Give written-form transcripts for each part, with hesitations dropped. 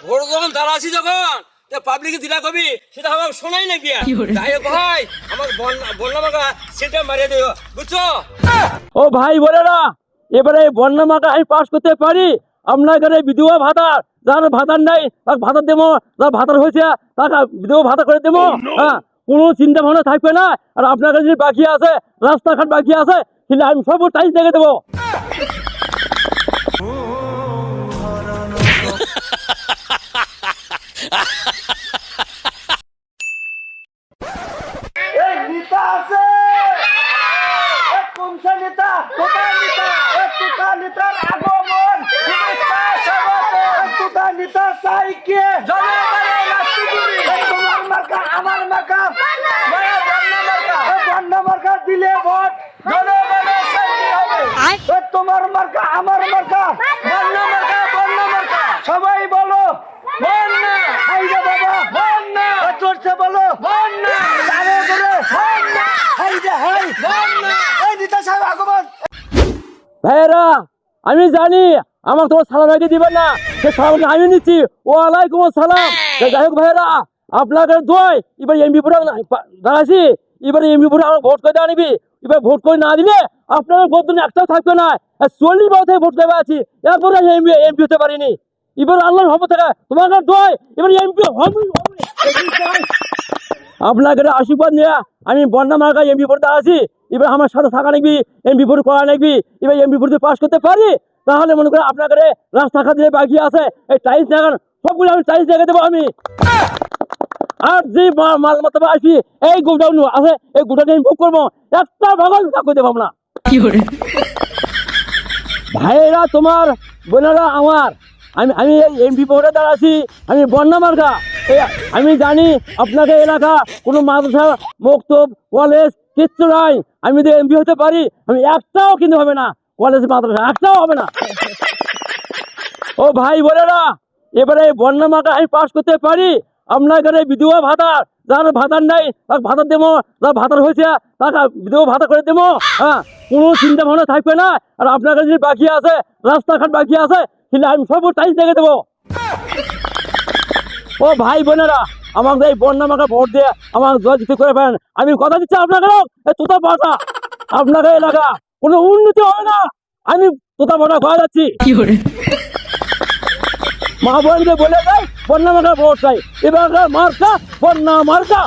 Vote যখন দাঁড়াচ্ছি যখন পাবলিকে দিলা কবি সেটা আমার শোনাই না গিয়া যাই হোক ভাই আমার বন্যা মাকা সেটা মারিয়ে দিও বুঝছো। ও ভাই বলে না এবারে বন্যা মাকা আমি পাস করতে পারি আপনার ঘরে বিধবা ভাতা যার ভাতার নাই তার ভাতার দেবো, যার ভাতার হয়েছে তাকে বিধবা ভাতা করে দেবো। হ্যাঁ, কোনো চিন্তা ভাবনা থাকবে না। আর আপনার কাছে যদি বাকি আছে রাস্তাঘাট বাকি আছে তাহলে আমি সব টাইস দেখে দেবো। দিলে ভোট তোমার মার্কা আমার মার্কা বন্যা মার্কা বন্যা মার্কা সবাই বলো বন্যা হাইরে বাবা বন্যা জোরছে বলো বন্যা তারে ধরে বন্যা হাইরে হাই বন্যা এই নেতা সাহেব আগমন। ভাইরা আমি জানি আমার তোমার সালাম আগে দিবেন না, সে সালামকে আমি নিচ্ছি। ওয়ালাইকুম আসসালাম। যাই হোক ভাইরা আপনাদের দোয় এবার এমপি পুরে দাঁড়াচ্ছি, এবারে এমপি পুরে আমার ভোট করে দেওয়া নিবি। এবার ভোট করে না দিলে আপনাদের ভোট দিন একটাও থাকবে না। 40 বছর থেকে ভোট করে আছি এরপরে এমপি হতে পারিনি। এবার আল্লাহর হবে থেকে তোমার দোয় এবার এমপি হবে। আপনাদের আশীর্বাদ নিয়ে আমি বন্যা মার্কা এমপি পড়তে আছি। এবার আমার সাথে থাকা নাকবি, এমপি পড়ে করা নাকবি। এবার এমপি পড়তে পাস করতে পারি তাহলে মনে করেন আপনাদের রাস্তাঘাট যে বাকি আছে এই টাইলস লাগান সবগুলো আমি টাইলস দেখে দেবো আমি। আর যে মাল মতো আসি এই গোডাউন আছে এই গোডাউন আমি বুক করবো, একটা ভাগল করে দেবো না। ভাইয়েরা তোমার বোনেরা আমার আমি আমি এমপি পড়ে দাঁড়াচ্ছি, আমি বন্যা মার্কা। আমি জানি আপনাদের এলাকা কোনো মাদ্রাসা মক্তব কলেজ কিচ্ছু নাই। আমি যদি এমপি হতে পারি আমি একটাও কিন্তু হবে না, কলেজ মাদ্রাসা একটাও হবে না। ও ভাই বোনেরা এবারে বন্যা মার্কা আমি পাস করতে পারি আপনার ঘরে বিধবা ভাতা যার ভাতার নাই তার ভাতার দেবো, যার ভাতার হয়েছে তাকে বিধবা ভাতা করে দেবো। হ্যাঁ, কোনো চিন্তা ভাবনা থাকবে না। আর আপনার কাছে যদি বাকি আছে রাস্তাঘাট বাকি আছে তাহলে আমি সব টাইস দেখে দেবো। ও ভাই বোনেরা আমাকে এই বন্যা মার্কা ভোট দিয়ে আমার জয় দিতে করে ফেলেন। আমি কথা দিচ্ছি আপনাকেও তোতা ভাষা আপনাদের এলাকা কোনো উন্নতি হবে না। আমি তোতা ভাষা ঘরে যাচ্ছি। মা বোনকে বলে দেয় বন্যা মার্কা ভোট চাই। এবার মার্কা বন্যা মার্কা,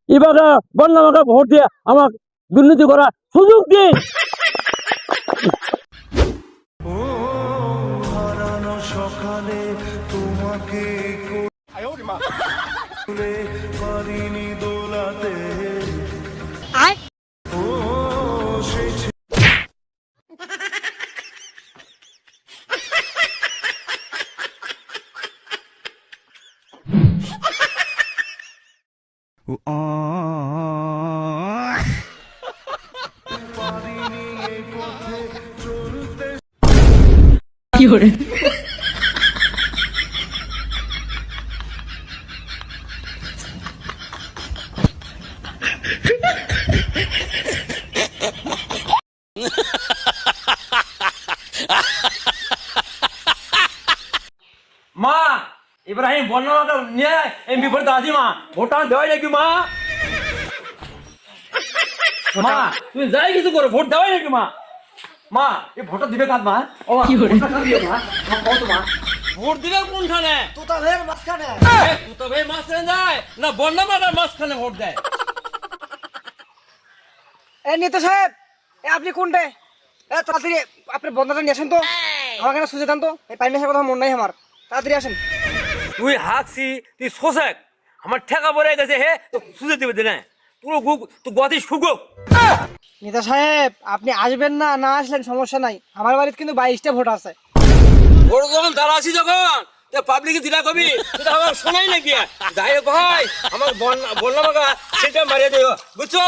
এবার বন্যা মার্কা ভোট দিয়ে আমার দুর্নীতি করার সুযোগ দিন। সকালে তোমাকে পারিনি দোলাতে ও সেই পারিনি এই পথে চলতে মা এবার আমি বন্যা মার্কা নিয়ে এমপি পড়তে আসি। মা ভোটটা দেওয়াই নাকি মা? মা তুমি যাই কিছু করো ভোট দেওয়াই নাকি মা? মা এই ভোটটা দিবে কাজ মা? ও মা ভোটটা কাজ দিবে মা? কত মা ভোট দিবে কোনখানে? তোতা ভাইয়ের মাঝখানে তোতা ভাই মাঝখানে যায় না বন্যা মার্কার মাঝখানে ভোট দেয়? এই নেতা সাহেব আপনি কোনটে তাড়াতাড়ি আপনি বন্ধাটা নিয়ে আসেন তো আমার কাছে সুজে দেন তো। এই পানি আসার কথা মন নাই আমার, তাড়াতাড়ি আসেন। তুই হাঁকছি তুই শোষক আমার ঠেকা পড়ে গেছে হে তো সুজে দিবে না পুরো গুক তো গতি সুগোক। নেতা সাহেব আপনি আসবেন না, না আসলেন সমস্যা নাই, আমার বাড়িতে কিন্তু 22টা ভোট আছে। ভোট যখন দাঁড়াচ্ছি যখন পাবলিকে দিলা কবি সেটা আমার শোনাই না গিয়া যাই হোক ভাই আমার বন্যা মার্কা সেটা মারিয়ে দিও বুঝছো।